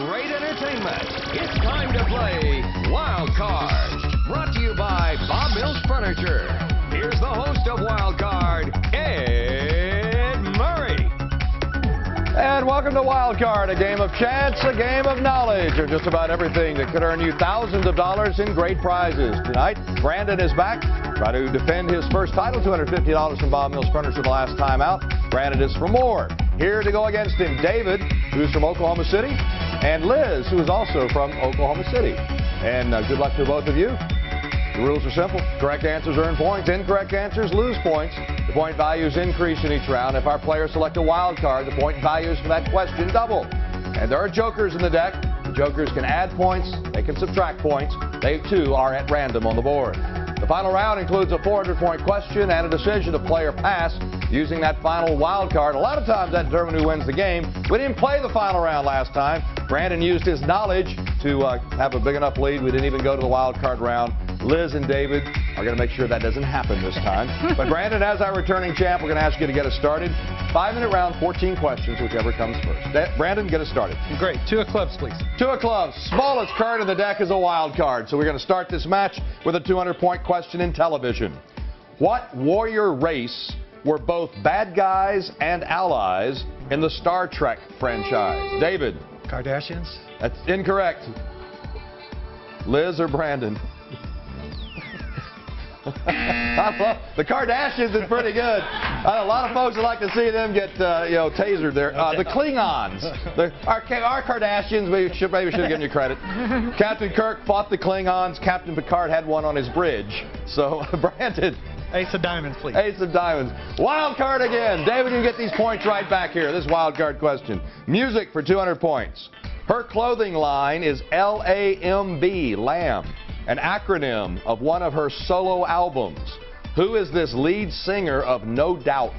great entertainment. It's time to play Wild Card. Brought to you by Bob Mills Furniture. Here's the host of Wild Card, Ed Murray. And welcome to Wild Card, a game of chance, a game of knowledge, or just about everything that could earn you thousands of dollars in great prizes. Tonight, Brandon is back, trying to defend his first title, $250 from Bob Mills Furniture the last time out. Brandon is for more. Here to go against him, David, who's from Oklahoma City, and Liz, who is also from Oklahoma City. And good luck to both of you. The rules are simple. Correct answers earn points. Incorrect answers lose points. The point values increase in each round. If our players select a wild card, the point values for that question double. And there are jokers in the deck. The jokers can add points. They can subtract points. They, too, are at random on the board. The final round includes a 400-point question and a decision to play or pass using that final wild card. A lot of times that determines who wins the game. We didn't play the final round last time. Brandon used his knowledge to have a big enough lead. We didn't even go to the wild card round. Liz and David are going to make sure that doesn't happen this time. But Brandon, as our returning champ, we're going to ask you to get us started. 5-minute round, 14 questions, whichever comes first. Brandon, get us started. Great. 2 of clubs, please. 2 of clubs. Smallest card in the deck is a wild card. So we're going to start this match with a 200-point question in television. What warrior race were both bad guys and allies in the Star Trek franchise? David. Kardashians? That's incorrect. Liz or Brandon? The Kardashians is pretty good. A lot of folks would like to see them get, tasered there. The Klingons. Our Kardashians, maybe should have given you credit. Captain Kirk fought the Klingons. Captain Picard had one on his bridge. So, Brandon. Ace of diamonds, please. Ace of diamonds. Wild card again. David, you get these points right back here. This wild card question. Music for 200 points. Her clothing line is LAMB, Lamb, an acronym of one of her solo albums. Who is this lead singer of No Doubt?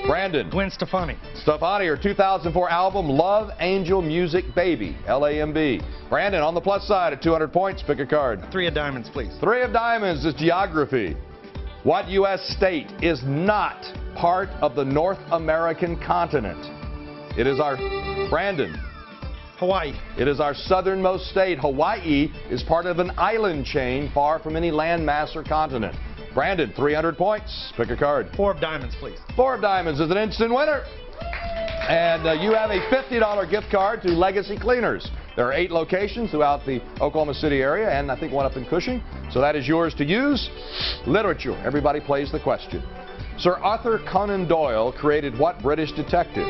Brandon. Gwen Stefani. Stefani, her 2004 album, Love Angel Music Baby, LAMB. Brandon, on the plus side at 200 points, pick a card. 3 of diamonds, please. 3 of diamonds is geography. What U.S. state is not part of the North American continent? It is our... Brandon. Hawaii. It is our southernmost state. Hawaii is part of an island chain far from any landmass or continent. Brandon, 300 points. Pick a card. 4 of diamonds, please. 4 of diamonds is an instant winner. And you have a $50 gift card to Legacy Cleaners. There are 8 locations throughout the Oklahoma City area, and I think one up in Cushing. So that is yours to use. Literature. Everybody plays the question. Sir Arthur Conan Doyle created what British detective?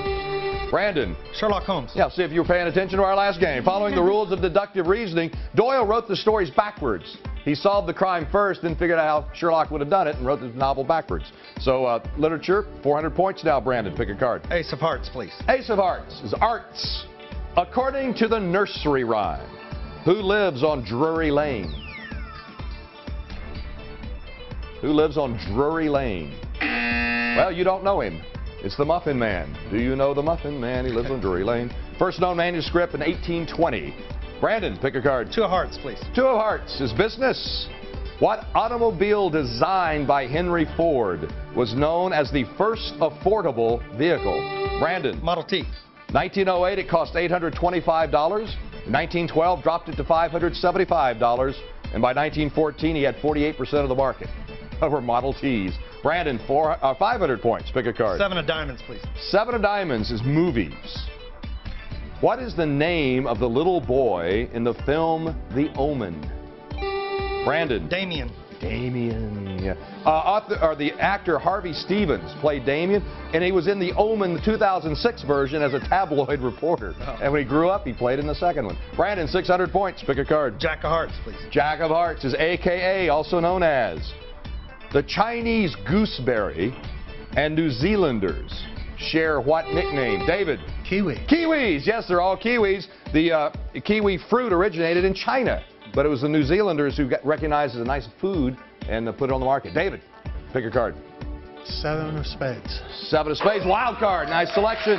Brandon. Sherlock Holmes. Yeah, see if you were paying attention to our last game. Following the rules of deductive reasoning, Doyle wrote the stories backwards. He solved the crime first, then figured out how Sherlock would have done it and wrote the novel backwards. So, literature, 400 points now, Brandon. Pick a card. Ace of hearts, please. Ace of hearts is arts. According to the nursery rhyme, who lives on Drury Lane? Who lives on Drury Lane? Well, you don't know him. It's the Muffin Man. Do you know the Muffin Man? He lives on Drury Lane. First known manuscript in 1820. Brandon, pick a card. 2 of hearts, please. 2 of hearts is business. What automobile designed by Henry Ford was known as the first affordable vehicle? Brandon. Model T. 1908, it cost $825. In 1912, dropped it to $575. And by 1914, he had 48% of the market over Model Ts. Brandon, 500 points. Pick a card. 7 of diamonds, please. 7 of diamonds is movies. What is the name of the little boy in the film The Omen? Brandon. Damien. Damien. Yeah. The actor Harvey Stevens played Damien, and he was in The Omen, the 2006 version, as a tabloid reporter. Oh. And when he grew up, he played in the second one. Brandon, 600 points. Pick a card. Jack of hearts, please. Jack of hearts is AKA, also known as the Chinese gooseberry and New Zealanders share what nickname? David. Kiwi. Kiwis. Yes, they're all kiwis. The kiwi fruit originated in China, but it was the New Zealanders who recognized it as a nice food and put it on the market. David, pick a card. 7 of spades. 7 of spades. Wild card. Nice selection.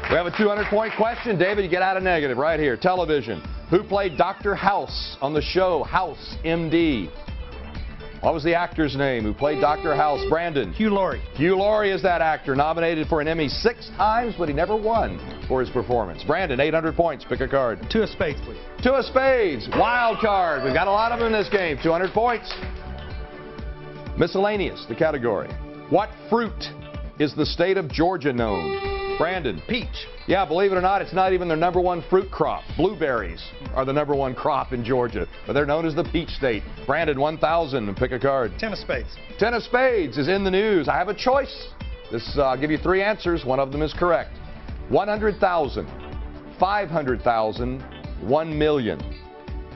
We have a 200-point question. David, you get out of negative right here. Television. Who played Dr. House on the show House, MD? What was the actor's name who played Dr. House? Brandon. Hugh Laurie. Hugh Laurie is that actor, nominated for an Emmy 6 times, but he never won for his performance. Brandon, 800 points. Pick a card. 2 of spades, please. 2 of spades. Wild card. We've got a lot of them in this game. 200 points. Miscellaneous, the category. What fruit is the state of Georgia known? Brandon. Peach. Yeah, believe it or not, it's not even their #1 fruit crop. Blueberries are the #1 crop in Georgia, but they're known as the peach state. Brandon, 1,000, and pick a card. 10 of spades. 10 of spades is in the news. I have a choice. I'll give you 3 answers. One of them is correct. 100,000, 500,000, 1 million.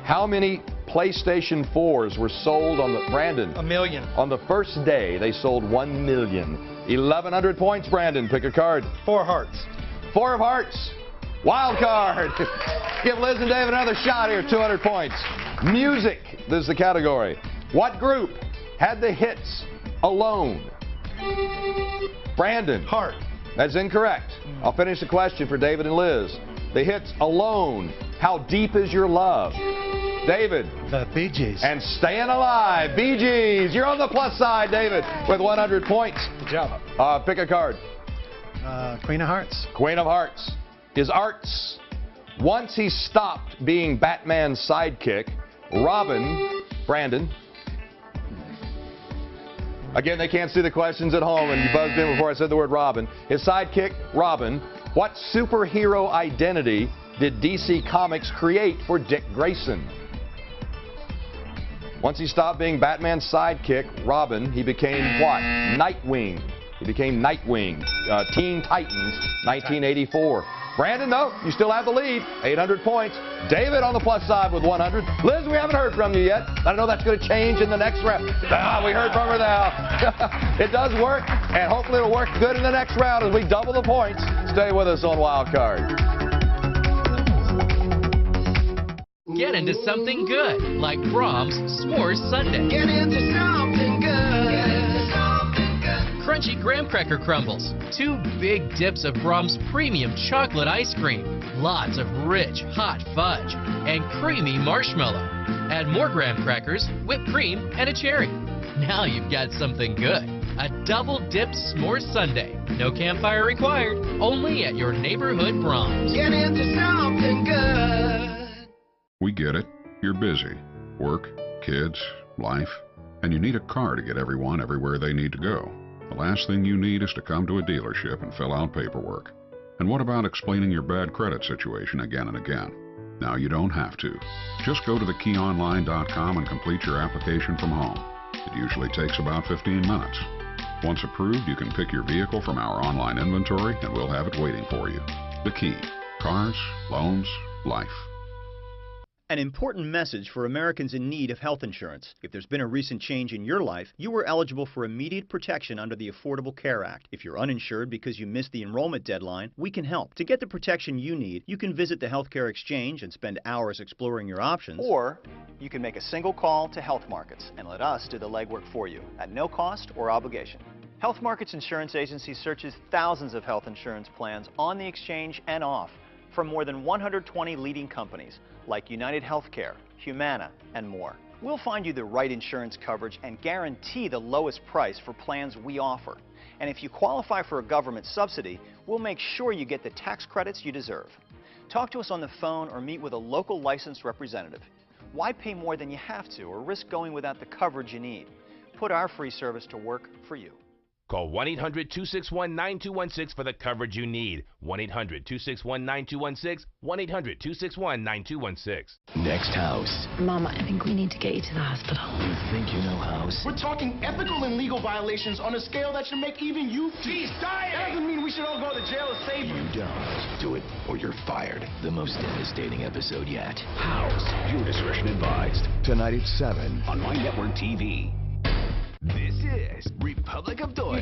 How many PlayStation 4s were sold on the, Brandon? 1 million. On the first day, they sold 1 million. 1,100 points, Brandon. Pick a card. 4 hearts. 4 of hearts. Wild card. Give Liz and David another shot here. 200 points. Music. This is the category. What group had the hits Alone? Brandon. Heart. That's incorrect. I'll finish the question for David and Liz. The hits Alone. How Deep Is Your Love? David. The Bee Gees. And Staying Alive. Bee Gees. You're on the plus side, David, with 100 points. Good job. Pick a card. Queen of Hearts. Queen of Hearts is Arts. Once he stopped being Batman's sidekick, Robin, Brandon. Again, they can't see the questions at home, and you buzzed in before I said the word Robin. His sidekick, Robin. What superhero identity did DC Comics create for Dick Grayson? Once he stopped being Batman's sidekick, Robin, he became what? Nightwing. He became Nightwing. Teen Titans, 1984. Brandon, though, you still have the lead. 800 points. David on the plus side with 100. Liz, we haven't heard from you yet. I know that's going to change in the next round. We heard from her now. It does work, and hopefully it'll work good in the next round as we double the points. Stay with us on Wild Card. Get into something good, like Brahms S'mores Sundae. Get into something good. Crunchy graham cracker crumbles. 2 big dips of Brahms premium chocolate ice cream. Lots of rich, hot fudge. And creamy marshmallow. Add more graham crackers, whipped cream, and a cherry. Now you've got something good. A double-dipped S'mores Sundae. No campfire required. Only at your neighborhood Brahms. Get into something good. We get it. You're busy. Work, kids, life, and you need a car to get everyone everywhere they need to go. The last thing you need is to come to a dealership and fill out paperwork. And what about explaining your bad credit situation again and again? Now you don't have to. Just go to thekeyonline.com and complete your application from home. It usually takes about 15 minutes. Once approved, you can pick your vehicle from our online inventory and we'll have it waiting for you. The Key. Cars, loans, life. An important message for Americans in need of health insurance. If there's been a recent change in your life, you are eligible for immediate protection under the Affordable Care Act. If you're uninsured because you missed the enrollment deadline, we can help. To get the protection you need, you can visit the Healthcare Exchange and spend hours exploring your options. Or you can make a single call to Health Markets and let us do the legwork for you at no cost or obligation. Health Markets Insurance Agency searches thousands of health insurance plans on the exchange and off from more than 120 leading companies like United Healthcare, Humana, and more. We'll find you the right insurance coverage and guarantee the lowest price for plans we offer. And if you qualify for a government subsidy, we'll make sure you get the tax credits you deserve. Talk to us on the phone or meet with a local licensed representative. Why pay more than you have to or risk going without the coverage you need? Put our free service to work for you. Call 1-800-261-9216 for the coverage you need. 1-800-261-9216. 1-800-261-9216. Next house. Mama, I think we need to get you to the hospital. You think you know house? We're talking ethical and legal violations on a scale that should make even you... Geez, dying! That doesn't mean we should all go to jail to save you. You don't. Do it or you're fired. The most devastating episode yet. House. Viewer discretion advised. Tonight at 7 on My Network TV. This is Republic of Doyle.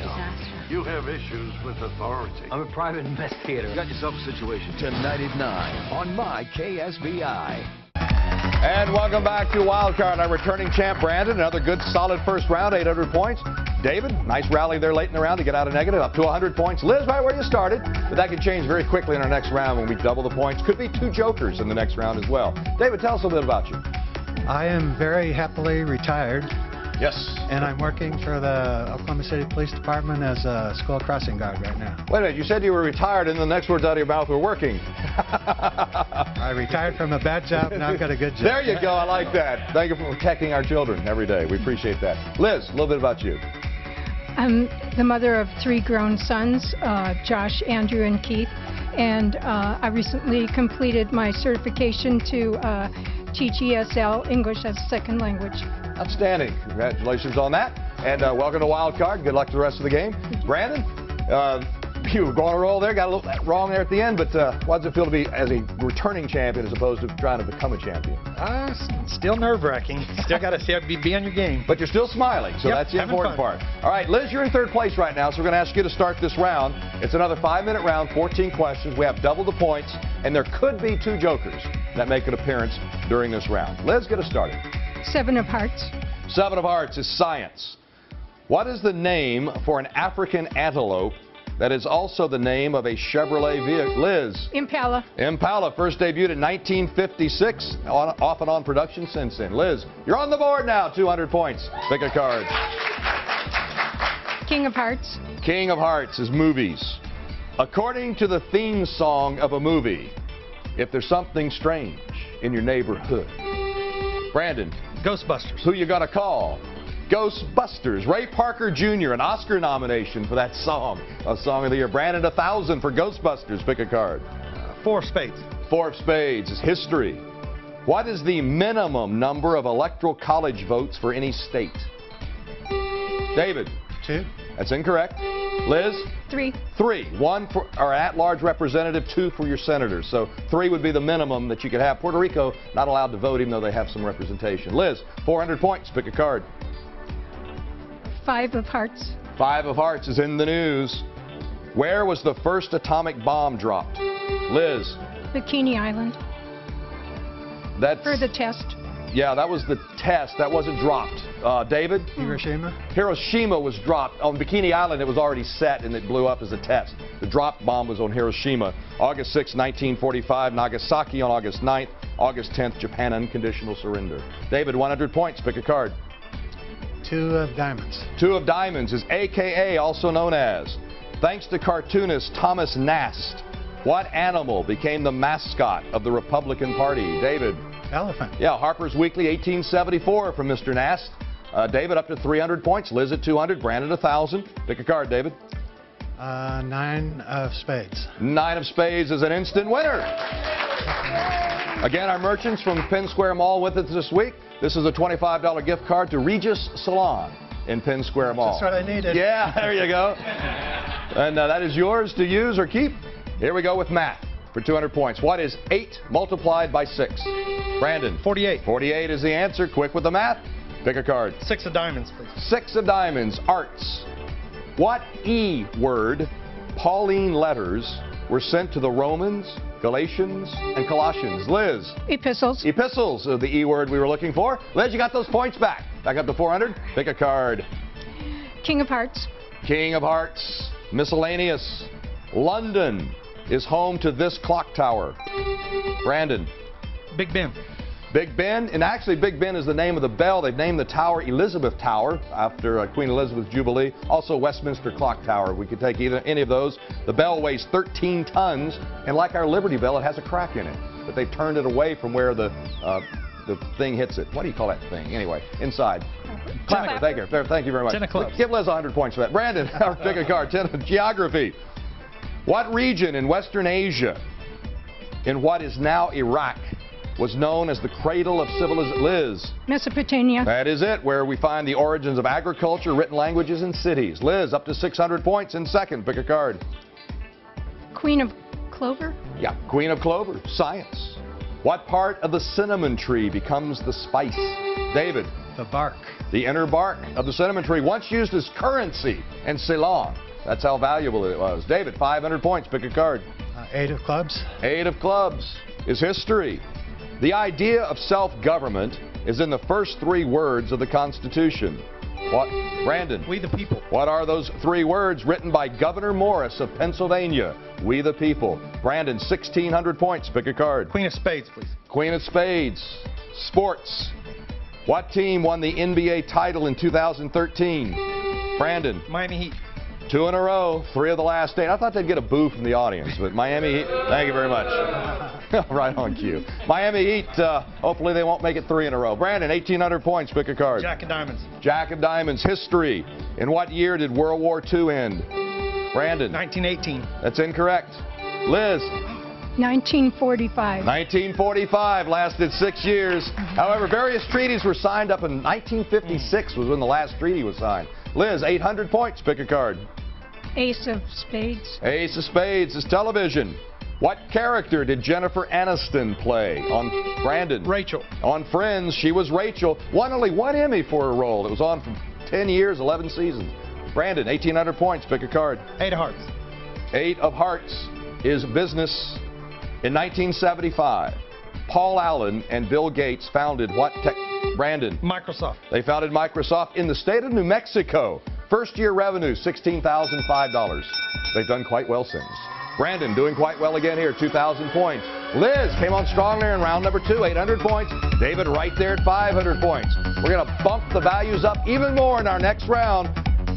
You have issues with authority. I'm a private investigator. You got yourself a situation. Tonight at 9 on My KSBI. And welcome back to Wild Card. Our returning champ, Brandon. Another good, solid first round, 800 points. David, nice rally there late in the round to get out of negative, up to 100 points. Liz, right where you started, but that could change very quickly in our next round when we double the points. Could be 2 jokers in the next round as well. David, tell us a little bit about you. I am very happily retired Yes. And I'm working for the Oklahoma City Police Department as a school crossing guard right now. Wait a minute, you said you were retired, and the next words out of your mouth were working. I retired from a bad job, now I've got a good job. There you go, I like that. Thank you for protecting our children every day. We appreciate that. Liz, a little bit about you. I'm the mother of 3 grown sons, Josh, Andrew, and Keith, and I recently completed my certification to teach ESL, English as a Second Language. Outstanding. Congratulations on that. And welcome to Wild Card. Good luck to the rest of the game. Brandon, you were going to roll there, got a little wrong there at the end, but how does it feel to be as a returning champion as opposed to trying to become a champion? Still nerve-wracking. Still got to be on your game. But you're still smiling, so that's the important part. All right, Liz, you're in third place right now, so we're going to ask you to start this round. It's another 5-minute round, 14 questions. We have double the points, and there could be 2 jokers that make an appearance during this round. Liz, get us started. 7 of Hearts. 7 of Hearts is science. What is the name for an African antelope that is also the name of a Chevrolet vehicle? Liz. Impala. Impala first debuted in 1956, off and on production since then. Liz, you're on the board now, 200 points. Pick a card. King of Hearts. King of Hearts is movies. According to the theme song of a movie, if there's something strange in your neighborhood. Brandon. Ghostbusters. Who you gonna call? Ghostbusters. Ray Parker Jr., an Oscar nomination for that song. A Song of the Year. Brandon, 1,000 for Ghostbusters. Pick a card. 4 of Spades. 4 of Spades is history. What is the minimum number of electoral college votes for any state? David. 2. That's incorrect. Liz? 3. 3. 1 for our at-large representative, 2 for your senators. So 3 would be the minimum that you could have. Puerto Rico not allowed to vote even though they have some representation. Liz, 400 points. Pick a card. 5 of Hearts. 5 of Hearts is in the news. Where was the first atomic bomb dropped? Liz. Bikini Island. That's for the test. Yeah, that was the test. That wasn't dropped. David? Hiroshima. Hiroshima was dropped. On Bikini Island, it was already set, and it blew up as a test. The drop bomb was on Hiroshima. August 6, 1945. Nagasaki on August 9th. August 10th, Japan unconditional surrender. David, 100 points. Pick a card. 2 of Diamonds. 2 of Diamonds is AKA, also known as. Thanks to cartoonist Thomas Nast, what animal became the mascot of the Republican Party? David? Elephant. Yeah, Harper's Weekly, 1874 from Mr. Nast. David up to 300 points. Liz at 200. Brandon 1,000. Pick a card, David. 9 of Spades. 9 of Spades is an instant winner. Again, our merchants from Penn Square Mall with us this week. This is a $25 gift card to Regis Salon in Penn Square Mall. That's what I needed. Yeah, there you go. And that is yours to use or keep. Here we go with math for 200 points. What is 8 multiplied by 6? Brandon. 48. 48 is the answer. Quick with the math. Pick a card. 6 of Diamonds, please. 6 of Diamonds. Arts. What E word, Pauline letters, were sent to the Romans, Galatians, and Colossians? Liz. Epistles. Epistles are the E word we were looking for. Liz, you got those points back. Back up to 400. Pick a card. King of Hearts. King of Hearts. Miscellaneous. London is home to this clock tower. Brandon. Big Ben. Big Ben, and actually Big Ben is the name of the bell. They've named the tower Elizabeth Tower after Queen Elizabeth's Jubilee. Also Westminster Clock Tower. We could take any of those. The bell weighs 13 tons, and like our Liberty Bell, it has a crack in it. But they've turned it away from where the thing hits it. What do you call that thing? Anyway, inside. Clapper. Thank you very much. 10 of clubs. Give Liz 100 points for that. Brandon, pick a card. 10 of geography. What region in Western Asia, in what is now Iraq, was known as the cradle of civilization? Liz. Mesopotamia. That is it, where we find the origins of agriculture, written languages, and cities. Liz, up to 600 points in second. Pick a card. Queen of Clover. Yeah, Queen of Clover. Science. What part of the cinnamon tree becomes the spice? David. The bark. The inner bark of the cinnamon tree, once used as currency in Ceylon. That's how valuable it was. David, 500 points. Pick a card. 8 of clubs. 8 of clubs is history. The idea of self-government is in the first 3 words of the Constitution. What? Brandon. We the people. What are those 3 words written by Gouverneur Morris of Pennsylvania? We the people. Brandon, 1,600 points. Pick a card. Queen of Spades, please. Queen of Spades. Sports. What team won the NBA title in 2013? Brandon. Miami Heat. 2 in a row, 3 of the last 8. I thought they'd get a boo from the audience, but Miami Heat, thank you very much. Right on cue. Miami Heat, hopefully they won't make it 3 in a row. Brandon, 1,800 points, pick a card. Jack of Diamonds. Jack of Diamonds, history. In what year did World War II end? Brandon. 1918. That's incorrect. Liz. 1945. 1945, lasted 6 years. However, various treaties were signed up in 1956 was when the last treaty was signed. Liz, 800 points, pick a card. Ace of Spades. Ace of Spades is television. What character did Jennifer Aniston play on Brandon? Rachel. On Friends, she was Rachel. Won only 1 Emmy for her role. It was on for 10 years, 11 seasons. Brandon, 1,800 points, pick a card. 8 of Hearts. 8 of Hearts is business. In 1975, Paul Allen and Bill Gates founded what tech? Brandon. Microsoft. They founded Microsoft in the state of New Mexico. First-year revenue, $16,005. They've done quite well since. Brandon doing quite well again here, 2,000 points. Liz came on strong there in round number 2, 800 points. David right there at 500 points. We're going to bump the values up even more in our next round.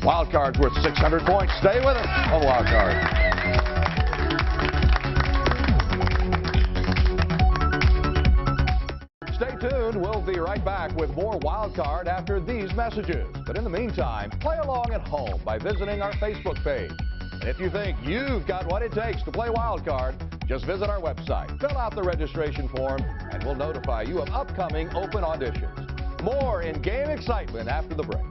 Wild Card's worth 600 points. Stay with us on Wild Card. Stay tuned. We'll be right back with more Wild Card after these messages. But in the meantime, play along at home by visiting our Facebook page. And if you think you've got what it takes to play Wild Card, just visit our website, fill out the registration form, and we'll notify you of upcoming open auditions. More in-game excitement after the break.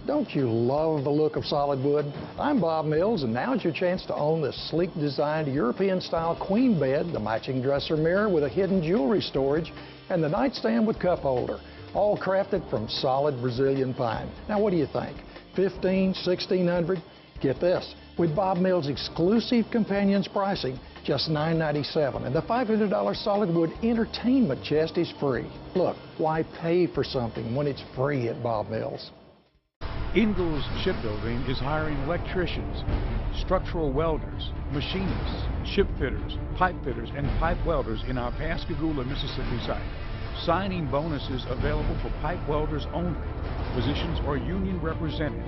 Don't you love the look of solid wood? I'm Bob Mills, and now's your chance to own this sleek designed European-style queen bed, the matching dresser mirror with a hidden jewelry storage, and the nightstand with cup holder, all crafted from solid Brazilian pine. Now what do you think? $1,500, $1,600? Get this, with Bob Mills' exclusive Companions pricing, just $997, and the $500 solid wood entertainment chest is free. Look, why pay for something when it's free at Bob Mills? Ingalls Shipbuilding is hiring electricians, structural welders, machinists, ship fitters, pipe fitters, and pipe welders in our Pascagoula, Mississippi site. Signing bonuses available for pipe welders only. Positions are union represented.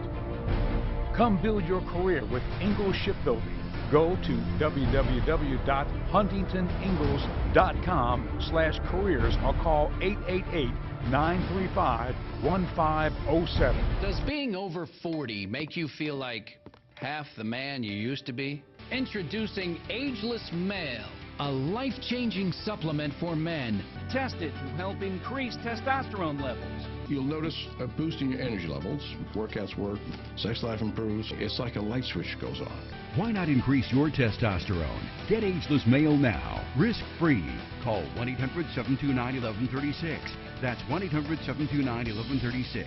Come build your career with Ingalls Shipbuilding. Go to www.huntingtoningalls.com/careers or call 888-935-1507. Does being over 40 make you feel like half the man you used to be? Introducing Ageless Male, a life-changing supplement for men. Tested to help increase testosterone levels. You'll notice a boost in your energy levels. Workouts work, sex life improves. It's like a light switch goes on. Why not increase your testosterone? Get Ageless Male now, risk-free. Call 1-800-729-1136. That's 1-800-729-1136.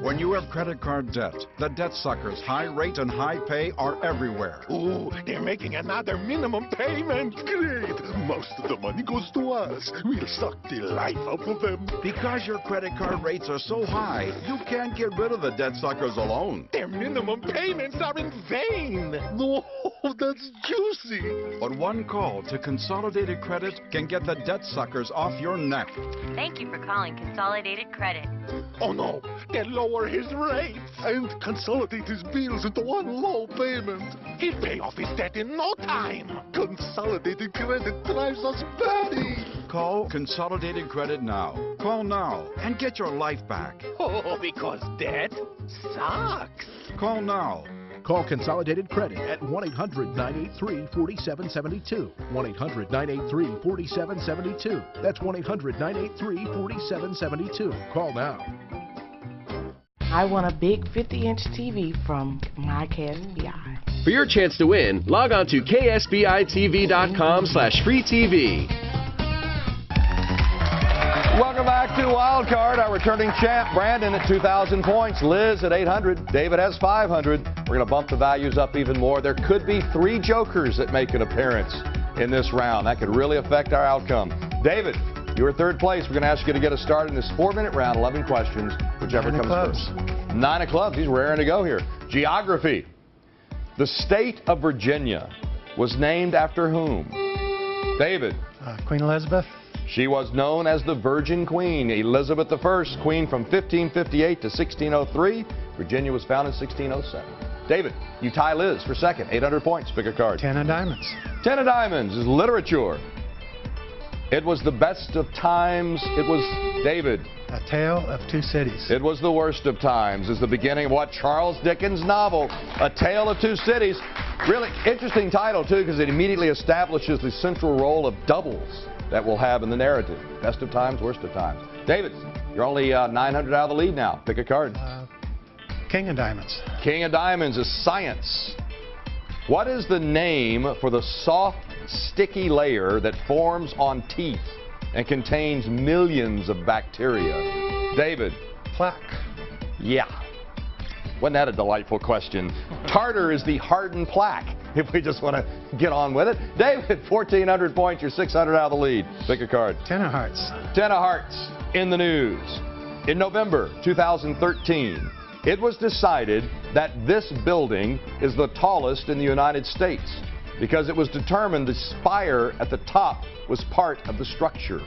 When you have credit card debt, the debt suckers' high rate and high pay are everywhere. Ooh, they're making another minimum payment. Great. Most of the money goes to us. We'll suck the life out of them. Because your credit card rates are so high, you can't get rid of the debt suckers alone. Their minimum payments are in vain. No, that's juicy. But one call to Consolidated Credit can get the debt suckers off your neck. Thank you for calling Consolidated Credit. Oh no, they'll lower his rates and consolidate his bills into one low payment. He'll pay off his debt in no time. Consolidated Credit drives us batty. Call Consolidated Credit now. Call now and get your life back. Oh, because debt sucks. Call now. Call Consolidated Credit at 1-800-983-4772. 1-800-983-4772. That's 1-800-983-4772. Call now. I want a big 50-inch TV from my KSBI. For your chance to win, log on to ksbitv.com/freetv. Welcome back to Wild Card. Our returning champ, Brandon, at 2,000 points. Liz at 800. David has 500. We're going to bump the values up even more. There could be 3 jokers that make an appearance in this round. That could really affect our outcome. David, you are third place. We're going to ask you to get us started in this 4-minute round, 11 questions, whichever comes first. 9 of clubs. He's raring to go here. Geography. The state of Virginia was named after whom? David. Queen Elizabeth. She was known as the Virgin Queen, Elizabeth I, queen from 1558 to 1603. Virginia was founded in 1607. David, you tie Liz for second. 800 points. Pick a card. 10 of diamonds. 10 of diamonds is literature. It was the best of times. It was David. A Tale of Two Cities. It was the worst of times is the beginning of what? Charles Dickens' novel, A Tale of Two Cities. Really interesting title, too, because it immediately establishes the central role of doubles that we'll have in the narrative. Best of times, worst of times. David, you're only 900 out of the lead now. Pick a card. King of diamonds. King of diamonds is science. What is the name for the soft, sticky layer that forms on teeth and contains millions of bacteria? David. Plaque. Yeah. Wasn't that a delightful question? Tartar is the hardened plaque, if we just want to get on with it. David, 1,400 points. You're 600 out of the lead. Pick a card. 10 of hearts. 10 of hearts in the news. In November 2013, it was decided that this building is the tallest in the United States because it was determined the spire at the top was part of the structure.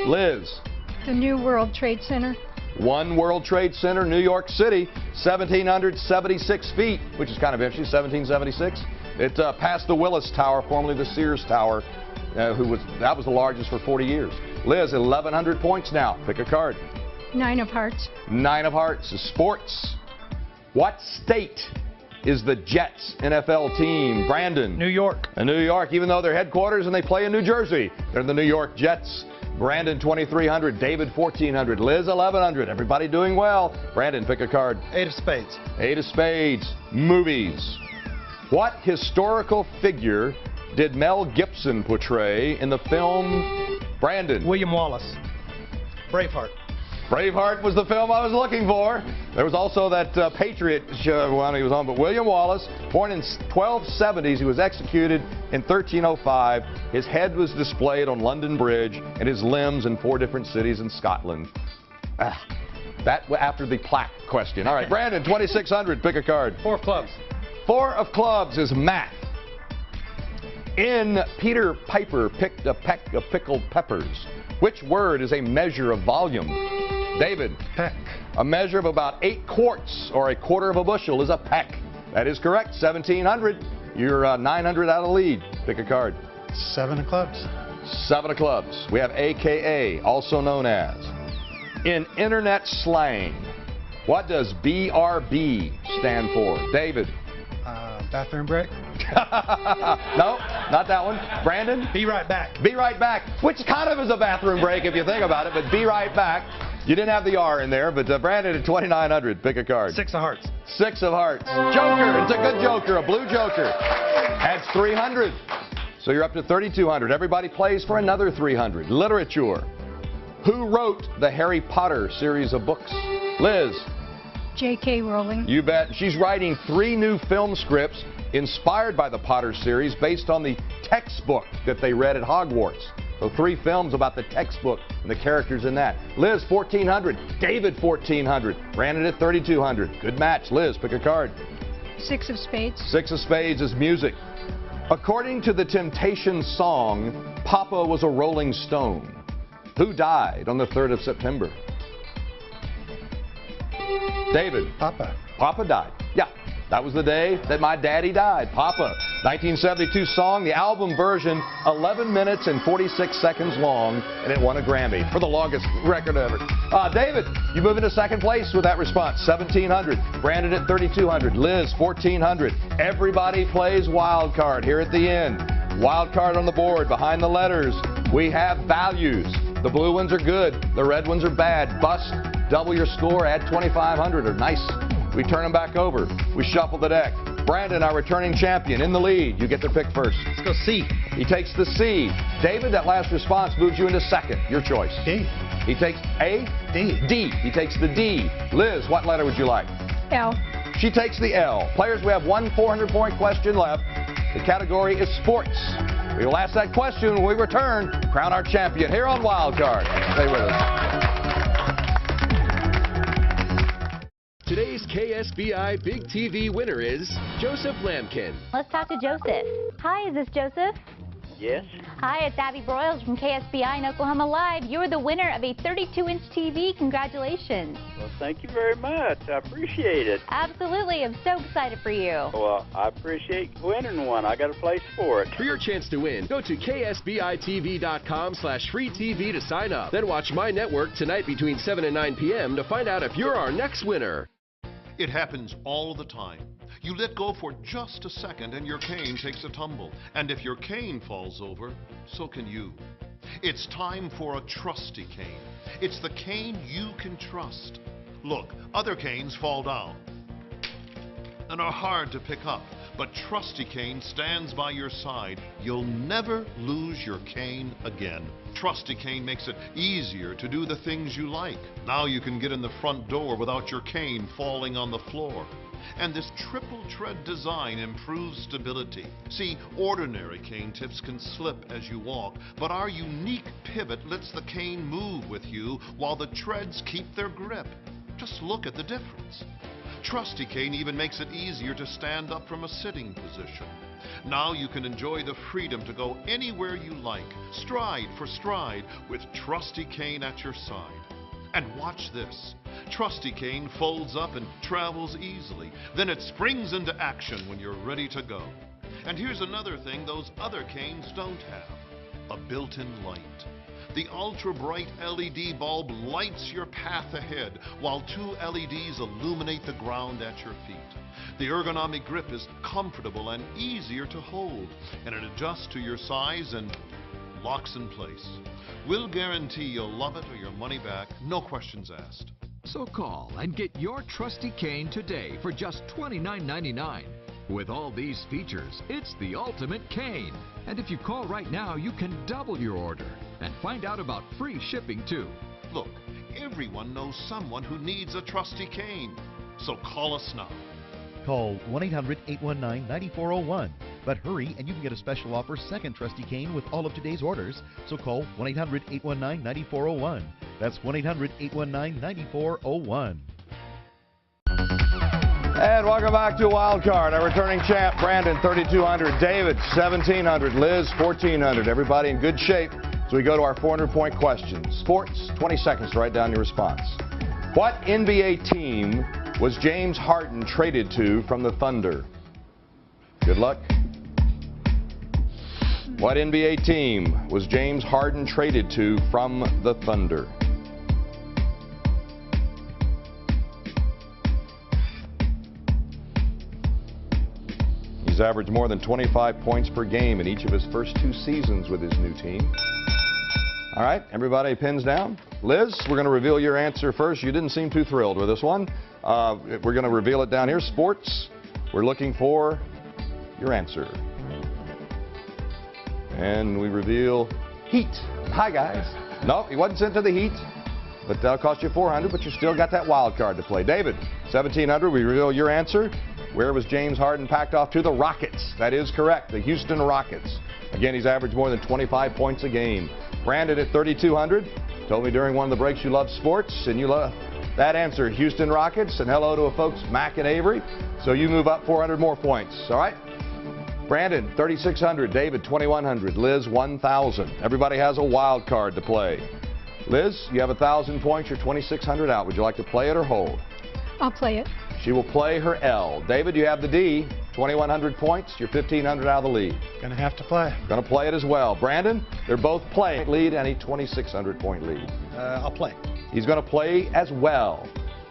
Liz. The New World Trade Center. One World Trade Center, New York City, 1,776 feet, which is kind of interesting, 1776. It passed the Willis Tower, formerly the Sears Tower, that was the largest for 40 years. Liz, 1,100 points now. Pick a card. 9 of hearts. 9 of hearts is sports. What state is the Jets NFL team? Brandon. New York. New York, even though their headquarters and they play in New Jersey. They're the New York Jets. Brandon, 2,300. David, 1,400. Liz, 1,100. Everybody doing well. Brandon, pick a card. 8 of spades. 8 of spades. Movies. What historical figure did Mel Gibson portray in the film Brandon? William Wallace. Braveheart. Braveheart was the film I was looking for. There was also that Patriot show when he was on, but William Wallace, born in 1270s, he was executed in 1305. His head was displayed on London Bridge and his limbs in 4 different cities in Scotland. That after the plaque question. All right, Brandon, 2,600, pick a card. 4 of clubs. 4 of clubs is math. In Peter Piper picked a peck of pickled peppers, which word is a measure of volume? David. Peck. A measure of about 8 quarts or a quarter of a bushel is a peck. That is correct. 1,700. You're 900 out of the lead. Pick a card. 7 of clubs. 7 of clubs. We have AKA, also known as. In internet slang, what does BRB stand for? David. Bathroom break. No, not that one. Brandon? Be right back. Be right back, which kind of is a bathroom break if you think about it, but be right back. You didn't have the R in there, but Brandon at 2,900. Pick a card. 6 of hearts. 6 of hearts. Joker. It's a good joker, a blue joker. Adds 300. So you're up to 3,200. Everybody plays for another 300. Literature. Who wrote the Harry Potter series of books? Liz. J.K. Rowling. You bet. She's writing 3 new film scripts inspired by the Potter series based on the textbook that they read at Hogwarts. So 3 films about the textbook and the characters in that. Liz, 1,400. David, 1,400. Brandon at 3,200. Good match. Liz, pick a card. 6 of spades. 6 of spades is music. According to the Temptations song, Papa was a Rolling Stone. Who died on the 3rd of September? David. Papa. Papa died. Yeah, that was the day that my daddy died. Papa. 1972 song. The album version, 11 minutes and 46 seconds long, and it won a Grammy for the longest record ever. David, you move into second place with that response. 1,700. Brandon at 3,200. Liz, 1,400. Everybody plays wild card here at the end. Wild card on the board behind the letters. We have values. The blue ones are good. The red ones are bad. Bust. Double your score, add 2,500 or nice. We turn them back over. We shuffle the deck. Brandon, our returning champion, in the lead. You get to pick first. Let's go C. He takes the C. David, that last response moves you into second. Your choice. D. He takes A? D. D. He takes the D. Liz, what letter would you like? L. She takes the L. Players, we have one 400-point question left. The category is sports. We will ask that question when we return. Crown our champion here on Wild Card. Stay with us. Today's KSBI Big TV winner is Joseph Lampkin. Let's talk to Joseph. Hi, is this Joseph? Yes. Hi, it's Abby Broyles from KSBI and Oklahoma Live. You're the winner of a 32-inch TV. Congratulations. Well, thank you very much. I appreciate it. Absolutely. I'm so excited for you. Well, I appreciate winning one. I got a place for it. For your chance to win, go to ksbitv.com/free TV to sign up. Then watch My Network tonight between 7 and 9 p.m. to find out if you're our next winner. It happens all the time. You let go for just a second and your cane takes a tumble. And if your cane falls over, so can you. It's time for a trusty cane. It's the cane you can trust. Look, other canes fall down and are hard to pick up, but Trusty Cane stands by your side. You'll never lose your cane again. Trusty Cane makes it easier to do the things you like. Now you can get in the front door without your cane falling on the floor. And this triple tread design improves stability. See, ordinary cane tips can slip as you walk, but our unique pivot lets the cane move with you while the treads keep their grip. Just look at the difference. Trusty Cane even makes it easier to stand up from a sitting position. Now you can enjoy the freedom to go anywhere you like, stride for stride, with Trusty Cane at your side. And watch this. Trusty Cane folds up and travels easily. Then it springs into action when you're ready to go. And here's another thing those other canes don't have: a built-in light. The ultra-bright LED bulb lights your path ahead, while 2 LEDs illuminate the ground at your feet. The ergonomic grip is comfortable and easier to hold, and it adjusts to your size and locks in place. We'll guarantee you'll love it or your money back, no questions asked. So call and get your Trusty Cane today for just $29.99. With all these features, it's the ultimate cane. And if you call right now, you can double your order and find out about free shipping too. Look, everyone knows someone who needs a Trusty Cane. So call us now. Call 1-800-819-9401. But hurry and you can get a special offer second Trusty Cane with all of today's orders. So call 1-800-819-9401. That's 1-800-819-9401. And welcome back to Wild Card. Our returning champ, Brandon, 3,200. David, 1,700. Liz, 1,400. Everybody in good shape. So we go to our 400-point question. Sports, 20 seconds to write down your response. What NBA team was James Harden traded to from the Thunder? Good luck. What NBA team was James Harden traded to from the Thunder? He's averaged more than 25 points per game in each of his first 2 seasons with his new team. All right, everybody pins down. Liz, we're going to reveal your answer first. You didn't seem too thrilled with this one. We're going to reveal it down here. Sports, we're looking for your answer. And we reveal Heat. Hi, guys. Nope, he wasn't sent to the Heat, but that'll cost you $400, but you still got that wild card to play. David, 1,700, we reveal your answer. Where was James Harden packed off to? The Rockets. That is correct, the Houston Rockets. Again, he's averaged more than 25 points a game. Brandon at 3,200. Told me during one of the breaks you love sports, and you love that answer, Houston Rockets. And hello to a folks, Mac and Avery. So you move up 400 more points. All right? Brandon, 3,600. David, 2,100. Liz, 1,000. Everybody has a wild card to play. Liz, you have 1,000 points. You're 2,600 out. Would you like to play it or hold? I'll play it. She will play her L. David, you have the D. 2,100 points. You're 1,500 out of the lead. Gonna have to play. Gonna play it as well. Brandon, they're both playing lead and a 2,600 point lead. I'll play. He's gonna play as well.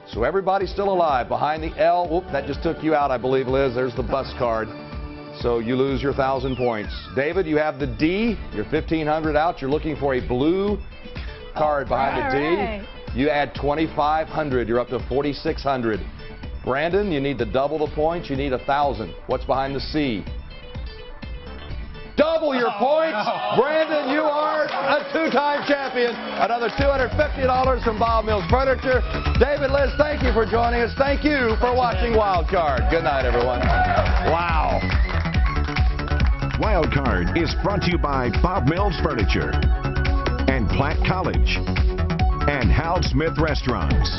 So everybody's still alive behind the L. Whoop, that just took you out, I believe, Liz. There's the bus card. So you lose your 1,000 points. David, you have the D. You're 1,500 out. You're looking for a blue card behind the D. Right. You add 2,500. You're up to 4,600. Brandon, you need to double the points. You need 1,000. What's behind the C? Double your points. No. Brandon, you are a 2-time champion. Another $250 from Bob Mills Furniture. David, Liz, thank you for joining us. Thank you for watching Wild Card. Good night, everyone. Wow. Wild Card is brought to you by Bob Mills Furniture and Platt College and Hal Smith Restaurants.